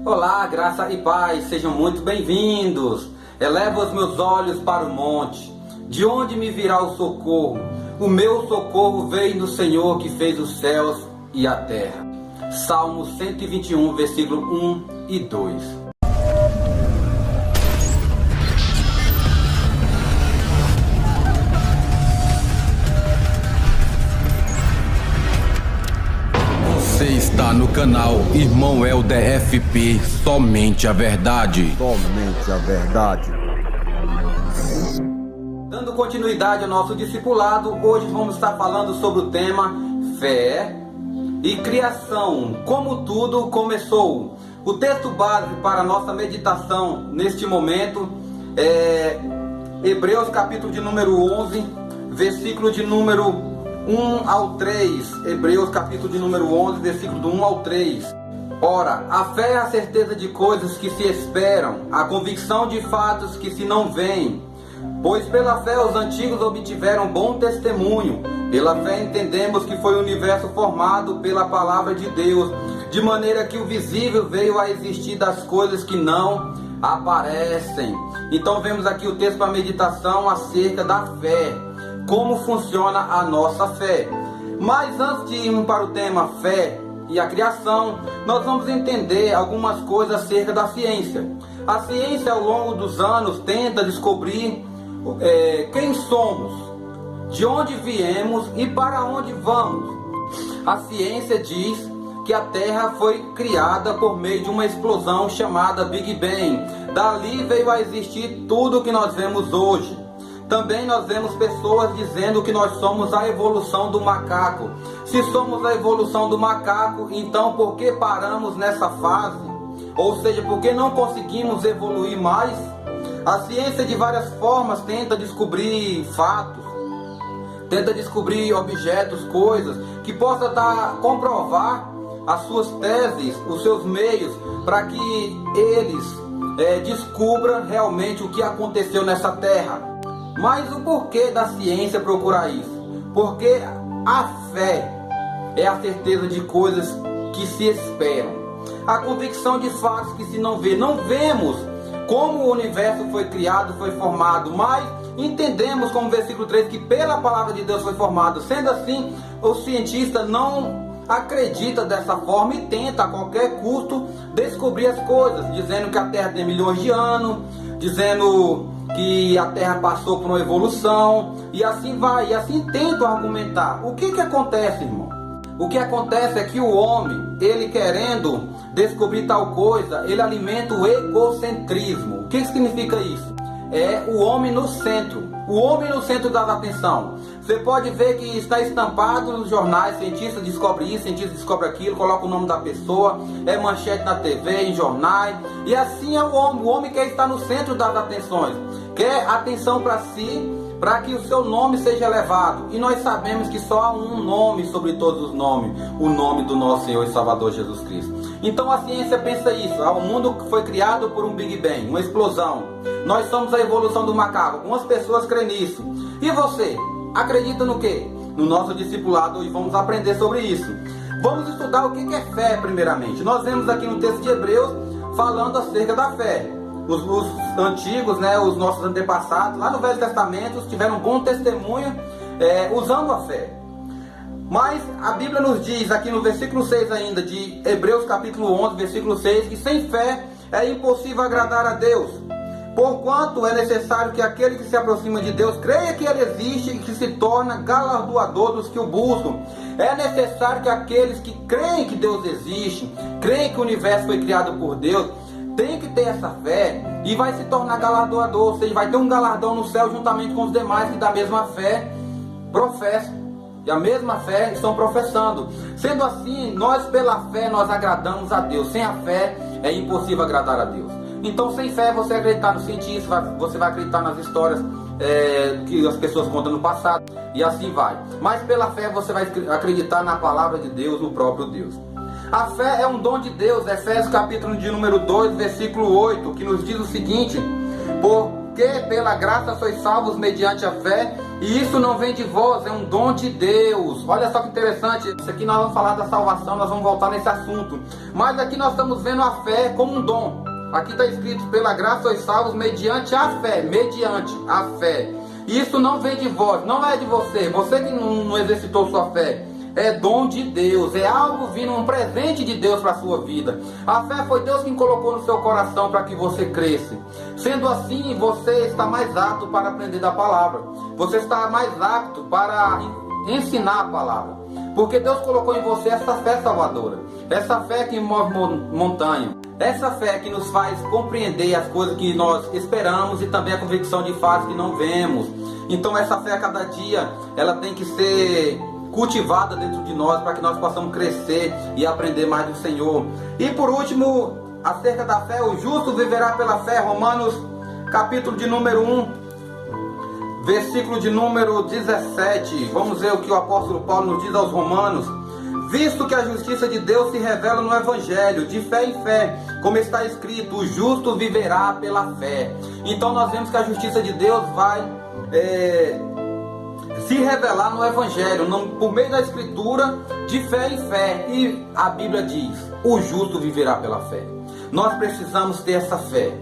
Olá, graça e paz, sejam muito bem-vindos. Elevo os meus olhos para o monte, de onde me virá o socorro? O meu socorro vem do Senhor que fez os céus e a terra. Salmo 121, versículo 1 e 2. Você está no canal Irmão Helder FP, somente a verdade. Somente a verdade. Dando continuidade ao nosso discipulado, hoje vamos estar falando sobre o tema fé e criação, como tudo começou. O texto base para a nossa meditação neste momento é Hebreus capítulo de número 11, versículo de número 1 ao 3, Hebreus capítulo de número 11, versículo do 1 ao 3. Ora, a fé é a certeza de coisas que se esperam, a convicção de fatos que se não veem. Pois pela fé os antigos obtiveram bom testemunho. Pela fé entendemos que foi o universo formado pela palavra de Deus, de maneira que o visível veio a existir das coisas que não aparecem. Então vemos aqui o texto para meditação acerca da fé. Como funciona a nossa fé. Mas antes de irmos para o tema fé e a criação, nós vamos entender algumas coisas acerca da ciência. A ciência ao longo dos anos tenta descobrir quem somos, de onde viemos e para onde vamos. A ciência diz que a Terra foi criada por meio de uma explosão chamada Big Bang. Dali veio a existir tudo o que nós vemos hoje. Também nós vemos pessoas dizendo que nós somos a evolução do macaco. Se somos a evolução do macaco, então por que paramos nessa fase? Ou seja, por que não conseguimos evoluir mais? A ciência de várias formas tenta descobrir fatos, tenta descobrir objetos, coisas, que possa comprovar as suas teses, os seus meios, para que eles descubram realmente o que aconteceu nessa terra. Mas o porquê da ciência procurar isso? Porque a fé é a certeza de coisas que se esperam. A convicção de fatos que se não vê. Não vemos como o universo foi criado, foi formado, mas entendemos, como versículo 3, que pela palavra de Deus foi formado. Sendo assim, o cientista não acredita dessa forma e tenta a qualquer custo descobrir as coisas, dizendo que a Terra tem milhões de anos, dizendo que a Terra passou por uma evolução, e assim vai, e assim tentam argumentar. O que acontece, irmão? O que acontece é que o homem, ele querendo descobrir tal coisa, ele alimenta o egocentrismo. O que significa isso? É o homem no centro. O homem no centro da atenção. Você pode ver que está estampado nos jornais, cientistas descobrem isso, cientistas descobrem aquilo, coloca o nome da pessoa, é manchete na TV, em jornais, e assim é o homem quer estar no centro das atenções, quer atenção para si, para que o seu nome seja elevado, e nós sabemos que só há um nome sobre todos os nomes, o nome do nosso Senhor e Salvador Jesus Cristo. Então a ciência pensa isso, o mundo foi criado por um Big Bang, uma explosão, nós somos a evolução do macaco, algumas pessoas creem nisso, e você? Acredita no quê? No nosso discipulado hoje vamos aprender sobre isso. Vamos estudar o que é fé primeiramente. Nós vemos aqui no texto de Hebreus falando acerca da fé. Os antigos, os nossos antepassados, lá no Velho Testamento, tiveram um bom testemunho usando a fé. Mas a Bíblia nos diz aqui no versículo 6 ainda, de Hebreus capítulo 11, versículo 6, que sem fé é impossível agradar a Deus. Porquanto é necessário que aquele que se aproxima de Deus creia que Ele existe e que se torna galardoador dos que o buscam. É necessário que aqueles que creem que Deus existe, creem que o universo foi criado por Deus, tem que ter essa fé e vai se tornar galardoador, ou seja, vai ter um galardão no céu juntamente com os demais que da mesma fé professam. E a mesma fé estão professando. Sendo assim, nós pela fé nós agradamos a Deus. Sem a fé é impossível agradar a Deus. Então, sem fé, você vai acreditar no cientista, você vai acreditar nas histórias que as pessoas contam no passado, e assim vai. Mas pela fé, você vai acreditar na palavra de Deus, no próprio Deus. A fé é um dom de Deus. Efésios capítulo de número 2, versículo 8, que nos diz o seguinte: porque pela graça sois salvos mediante a fé, e isso não vem de vós, é um dom de Deus. Olha só que interessante, isso aqui nós vamos falar da salvação, nós vamos voltar nesse assunto. Mas aqui nós estamos vendo a fé como um dom. Aqui está escrito, pela graça sois salvos mediante a fé, mediante a fé. E isso não vem de vós, não é de você, você que não exercitou sua fé. É dom de Deus, é algo vindo, um presente de Deus para a sua vida. A fé foi Deus quem colocou no seu coração para que você cresça. Sendo assim, você está mais apto para aprender da palavra. Você está mais apto para ensinar a palavra. Porque Deus colocou em você essa fé salvadora. Essa fé que move montanha. Essa fé que nos faz compreender as coisas que nós esperamos e também a convicção de fatos que não vemos. Então essa fé a cada dia, ela tem que ser cultivada dentro de nós para que nós possamos crescer e aprender mais do Senhor. E por último, acerca da fé, o justo viverá pela fé. Romanos capítulo de número 1, versículo de número 17. Vamos ver o que o apóstolo Paulo nos diz aos romanos. Visto que a justiça de Deus se revela no Evangelho, de fé em fé, como está escrito, o justo viverá pela fé. Então nós vemos que a justiça de Deus vai se revelar no Evangelho, por meio da Escritura, de fé em fé. E a Bíblia diz, o justo viverá pela fé. Nós precisamos ter essa fé,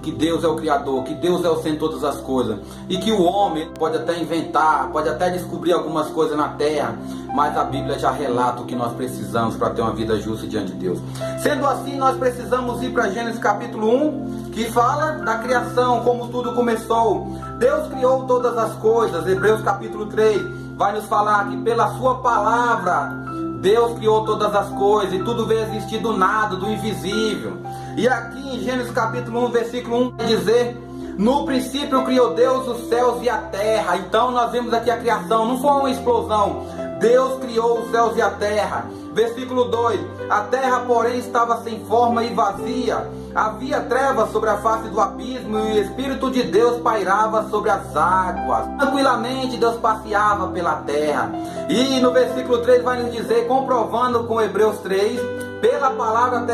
que Deus é o Criador, que Deus é o Senhor de todas as coisas, e que o homem pode até inventar, pode até descobrir algumas coisas na terra, mas a Bíblia já relata o que nós precisamos para ter uma vida justa diante de Deus. Sendo assim, nós precisamos ir para Gênesis capítulo 1, que fala da criação, como tudo começou. Deus criou todas as coisas. Hebreus capítulo 3 vai nos falar que pela sua palavra Deus criou todas as coisas, e tudo veio existir do nada, do invisível. E aqui em Gênesis capítulo 1, versículo 1, vai dizer: no princípio criou Deus os céus e a terra. Então nós vemos aqui a criação, não foi uma explosão. Deus criou os céus e a terra. Versículo 2: a terra, porém, estava sem forma e vazia. Havia trevas sobre a face do abismo, e o Espírito de Deus pairava sobre as águas. Tranquilamente Deus passeava pela terra. E no versículo 3 vai nos dizer, comprovando com Hebreus 3, pela palavra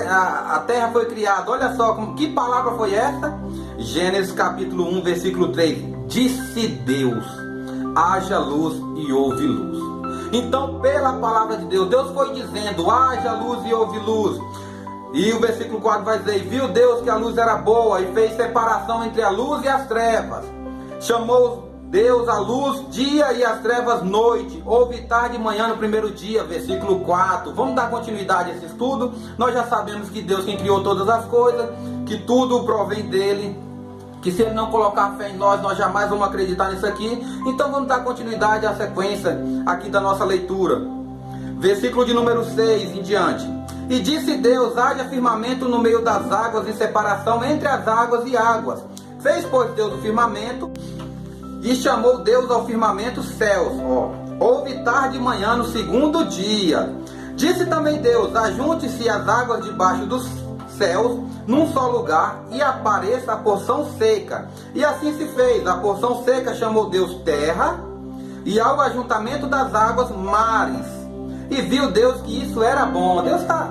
a terra foi criada. Olha só, que palavra foi essa? Gênesis capítulo 1, versículo 3. Disse Deus, haja luz, e houve luz. Então, pela palavra de Deus, Deus foi dizendo, haja luz e houve luz. E o versículo 4 vai dizer, viu Deus que a luz era boa, e fez separação entre a luz e as trevas. Chamou Deus a luz dia e as trevas noite. Houve tarde e manhã no primeiro dia. Versículo 4. Vamos dar continuidade a esse estudo. Nós já sabemos que Deus quem criou todas as coisas, que tudo provém dele, que se ele não colocar fé em nós, nós jamais vamos acreditar nisso aqui. Então vamos dar continuidade à sequência aqui da nossa leitura. Versículo de número 6 em diante. E disse Deus, haja firmamento no meio das águas, e separação entre as águas e águas. Fez, pois, Deus o firmamento, e chamou Deus ao firmamento céus. Houve tarde e manhã no segundo dia. Disse também Deus, ajunte-se as águas debaixo dos céus num só lugar, e apareça a porção seca. E assim se fez. A porção seca chamou Deus terra, e ao ajuntamento das águas mares. E viu Deus que isso era bom. Deus está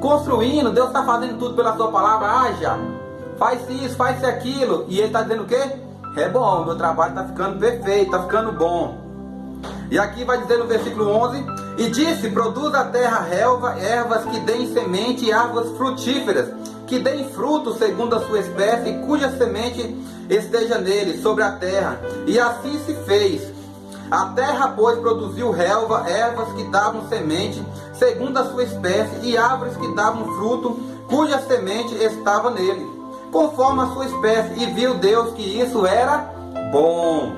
construindo, Deus está fazendo tudo pela sua palavra. Haja, faz isso, faz aquilo. E ele está dizendo o quê? É bom, meu trabalho está ficando perfeito, está ficando bom. E aqui vai dizer no versículo 11, e disse, produz a terra relva, ervas que deem semente, e árvores frutíferas, que deem fruto segundo a sua espécie, e cuja semente esteja nele, sobre a terra. E assim se fez. A terra, pois, produziu relva, ervas que davam semente, segundo a sua espécie, e árvores que davam fruto, cuja semente estava nele, conforme a sua espécie. E viu Deus que isso era bom.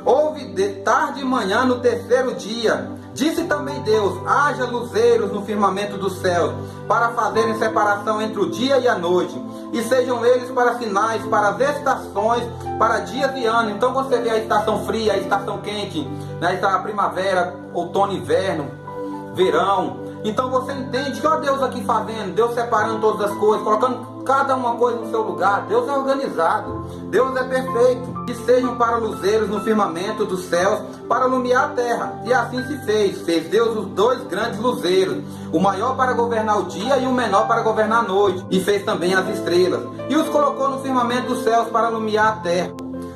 Houve de tarde e manhã no terceiro dia. Disse também Deus, haja luzeiros no firmamento dos céus, para fazerem separação entre o dia e a noite, e sejam eles para sinais, para as estações, para dias e anos. Então você vê a estação fria, a estação quente, né? A primavera, outono, inverno, verão. Então você entende que olha Deus aqui fazendo, Deus separando todas as coisas, colocando cada uma coisa no seu lugar. Deus é organizado, Deus é perfeito. Que sejam para luzeiros no firmamento dos céus, para iluminar a terra. E assim se fez. Fez Deus os dois grandes luzeiros, o maior para governar o dia e o menor para governar a noite. E fez também as estrelas. E os colocou no firmamento dos céus para iluminar a terra.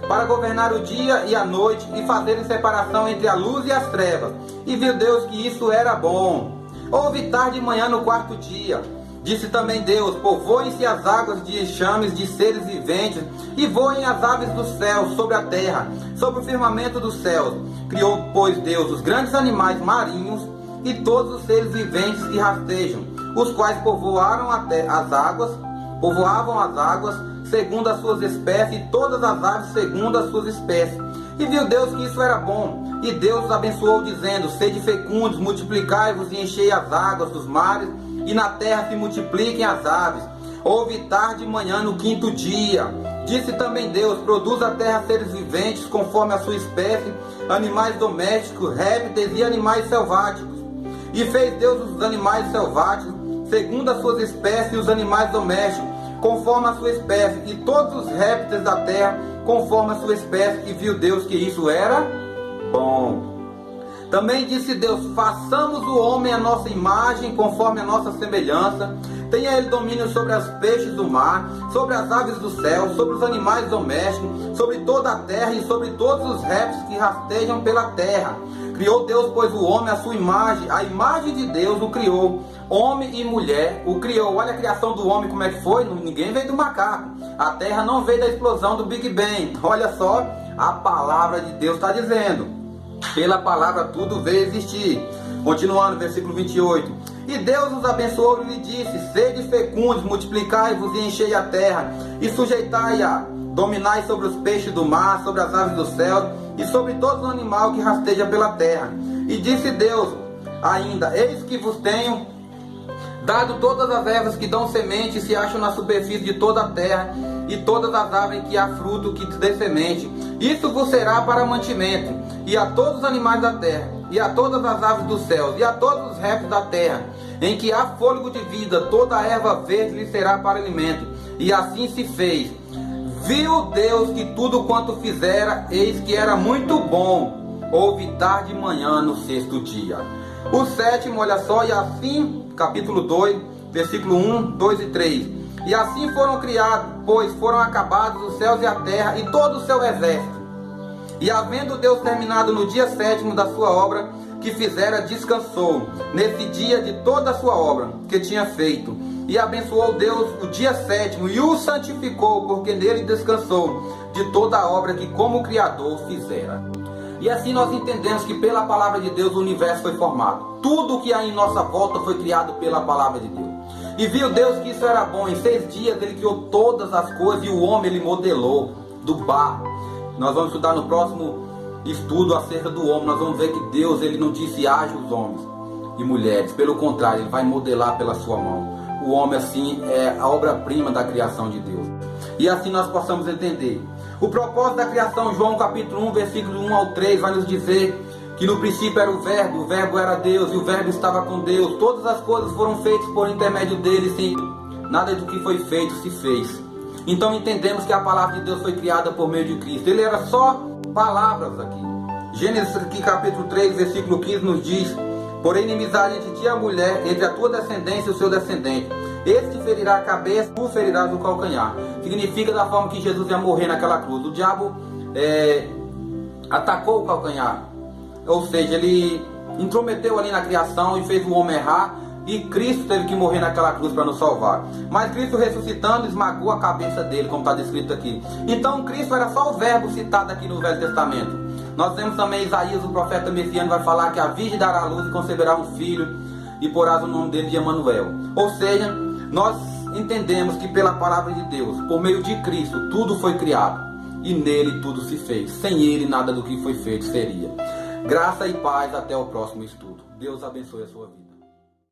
para governar o dia e a noite, e fazerem separação entre a luz e as trevas. E viu Deus que isso era bom. Houve tarde e manhã no quarto dia. Disse também Deus: povoem-se as águas de enxames de seres viventes, e voem as aves dos céus sobre a terra, sobre o firmamento dos céus. Criou, pois, Deus os grandes animais marinhos e todos os seres viventes que rastejam, os quais povoavam as águas segundo as suas espécies, e todas as aves segundo as suas espécies. E viu Deus que isso era bom. E Deus os abençoou, dizendo: sede fecundos, multiplicai-vos e enchei as águas dos mares, e na terra se multipliquem as aves. Houve tarde e manhã no quinto dia. Disse também Deus: produz a terra seres viventes conforme a sua espécie, animais domésticos, répteis e animais selváticos. E fez Deus os animais selváticos segundo as suas espécies, e os animais domésticos conforme a sua espécie, e todos os répteis da terra conforme a sua espécie. E viu Deus que isso era bom. Também disse Deus: façamos o homem à nossa imagem, conforme a nossa semelhança. Tenha ele domínio sobre os peixes do mar, sobre as aves do céu, sobre os animais domésticos, sobre toda a terra e sobre todos os répteis que rastejam pela terra. Criou Deus, pois, o homem à sua imagem, a imagem de Deus o criou, homem e mulher o criou. Olha a criação do homem como é que foi. Ninguém veio do macaco. A terra não veio da explosão do Big Bang. Olha só, a palavra de Deus está dizendo. Pela palavra tudo veio existir. Continuando, versículo 28. E Deus os abençoou e lhe disse: sede fecundos, multiplicai-vos e enchei a terra, e sujeitai-a, dominai sobre os peixes do mar, sobre as aves do céu, e sobre todo o animal que rasteja pela terra. E disse Deus ainda: eis que vos tenho dado todas as ervas que dão semente e se acham na superfície de toda a terra, e todas as aves que há fruto que dê semente. Isso vos será para mantimento, e a todos os animais da terra, e a todas as aves dos céus, e a todos os répteis da terra, em que há fôlego de vida, toda a erva verde lhe será para alimento. E assim se fez. Viu Deus que tudo quanto fizera, eis que era muito bom. Houve tarde e manhã no sexto dia. O sétimo, olha só, e assim, capítulo 2, versículo 1, 2 e 3. E assim foram criados, pois foram acabados os céus e a terra e todo o seu exército. E havendo Deus terminado no dia sétimo da sua obra que fizera, descansou nesse dia de toda a sua obra que tinha feito. E abençoou Deus o dia sétimo e o santificou, porque nele descansou de toda a obra que como Criador fizera. E assim nós entendemos que pela palavra de Deus o universo foi formado. Tudo que há em nossa volta foi criado pela palavra de Deus. E viu Deus que isso era bom. Em 6 dias ele criou todas as coisas, e o homem ele modelou do barro. Nós vamos estudar no próximo estudo acerca do homem. Nós vamos ver que Deus ele não disse haja os homens e mulheres. Pelo contrário, ele vai modelar pela sua mão. O homem assim é a obra-prima da criação de Deus. E assim nós possamos entender. O propósito da criação, João capítulo 1, versículo 1 ao 3, vai nos dizer que no princípio era o verbo era Deus, e o verbo estava com Deus. Todas as coisas foram feitas por intermédio dele, sem nada do que foi feito se fez. Então entendemos que a palavra de Deus foi criada por meio de Cristo. Ele era só palavras aqui. Gênesis aqui, capítulo 3, versículo 15 nos diz: porém inimizade entre ti e a mulher, entre a tua descendência e o seu descendente. Este te ferirá a cabeça, tu ferirás o calcanhar. Significa da forma que Jesus ia morrer naquela cruz. O diabo atacou o calcanhar. Ou seja, ele intrometeu ali na criação e fez o homem errar. E Cristo teve que morrer naquela cruz para nos salvar. Mas Cristo ressuscitando esmagou a cabeça dele, como está descrito aqui. Então Cristo era só o verbo citado aqui no Velho Testamento. Nós vemos também Isaías, o profeta messiânico, vai falar que a virgem dará a luz e conceberá um filho, e porás o nome dele de Emanuel. Ou seja, nós entendemos que pela palavra de Deus, por meio de Cristo, tudo foi criado, e nele tudo se fez. Sem ele nada do que foi feito seria. Graça e paz, até o próximo estudo. Deus abençoe a sua vida.